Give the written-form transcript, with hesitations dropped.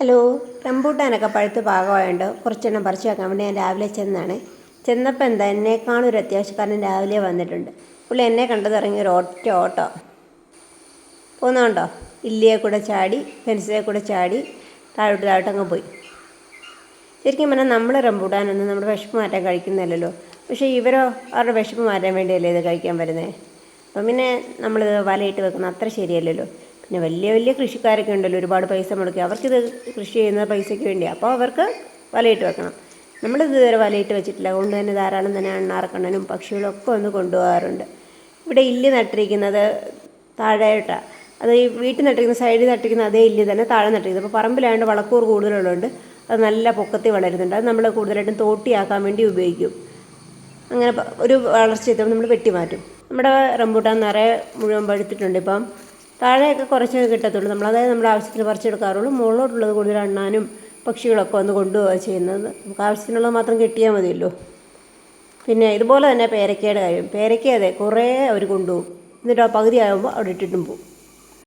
Hello, റംബൂട്ടാനൊക്കെ പഴുത്ത് പാകമായുണ്ട്. കുറച്ചെണ്ണം പറിച്ച് വെക്കാൻ വേണ്ടി ഞാൻ രാവിലെ ചെന്നപ്പോൾ എന്താ എന്നേക്കാളും ഒരു അത്യാവശ്യക്കാരൻ രാവിലെ വന്നിട്ടുണ്ട്. പുള്ളി എന്നെ കണ്ടത് ഇറങ്ങി ഒരു ഒറ്റ ഓട്ടോ പോകുന്നുണ്ടോ. ഇല്ലിയെ കൂടെ ചാടി, ഫെൻസിലെ കൂടെ ചാടി താഴോട്ടങ്ങ് പോയി. ശരിക്കും പറഞ്ഞാൽ നമ്മൾ റംബൂട്ടാനൊന്നും നമ്മുടെ വിശപ്പ് മാറ്റാൻ കഴിക്കുന്നില്ലല്ലോ. പക്ഷേ ഇവരോ അവരുടെ വിശപ്പ് മാറ്റാൻ വേണ്ടിയല്ലേ ഇത് കഴിക്കാൻ വരുന്നത്. അപ്പം പിന്നെ നമ്മളിത് വലയിട്ട് വെക്കുന്നത് അത്ര ശരിയല്ലല്ലോ. പിന്നെ വലിയ വലിയ കൃഷിക്കാരൊക്കെ ഉണ്ടല്ലോ, ഒരുപാട് പൈസ മുടക്കി, അവർക്കിത് കൃഷി ചെയ്യുന്ന പൈസയ്ക്ക് വേണ്ടിയാണ്. അപ്പോൾ അവർക്ക് വലയിട്ട് വെക്കണം. നമ്മളിത് ഇതുവരെ വലയിട്ട് വെച്ചിട്ടില്ല. അതുകൊണ്ട് തന്നെ ധാരാളം തന്നെ അണ്ണാറക്കണ്ണനും പക്ഷികളൊക്കെ ഒന്ന് കൊണ്ടുപോകാറുണ്ട്. ഇവിടെ ഇല്ലി നട്ടിരിക്കുന്നത് താഴെയായിട്ടാണ്. അത് ഈ വീട്ടിൽ നട്ടിരിക്കുന്ന സൈഡിൽ നട്ടിരിക്കുന്ന അതേ ഇല്ലി തന്നെ താഴെ നട്ടിരിക്കുന്നത്. അപ്പോൾ പറമ്പിലായതുകൊണ്ട് വളക്കൂർ കൂടുതലുള്ളതുകൊണ്ട് അത് നല്ല പൊക്കത്തിൽ വളരുന്നുണ്ട്. അത് നമ്മൾ കൂടുതലായിട്ടും തോട്ടിയാക്കാൻ വേണ്ടി ഉപയോഗിക്കും. അങ്ങനെ ഒരു വളർച്ച എത്തുമ്പോൾ നമ്മൾ വെട്ടി മാറ്റും. നമ്മുടെ റംബൂട്ടാൻ നിറയെ മുഴുവൻ പഴുത്തിട്ടുണ്ട്. ഇപ്പം താഴെയൊക്കെ കുറച്ച് കിട്ടത്തുള്ളൂ. നമ്മളതായത് നമ്മുടെ ആവശ്യത്തിന് പറിച്ചെടുക്കാറുള്ളൂ. മുകളിലോട്ടുള്ളത് കൂടുതൽ അണ്ണാനും പക്ഷികളൊക്കെ വന്ന് കൊണ്ടുപോവുക ചെയ്യുന്നത്. നമുക്ക് ആവശ്യത്തിനുള്ളത് മാത്രം കിട്ടിയാൽ മതിയല്ലോ. പിന്നെ ഇതുപോലെ തന്നെ പേരയ്ക്കയുടെ കാര്യം. പേരയ്ക്ക അതെ കുറേ അവർ കൊണ്ടുപോകും. എന്നിട്ട് ആ പകുതി ആകുമ്പോൾ അവിടെ ഇട്ടിട്ടും പോകും.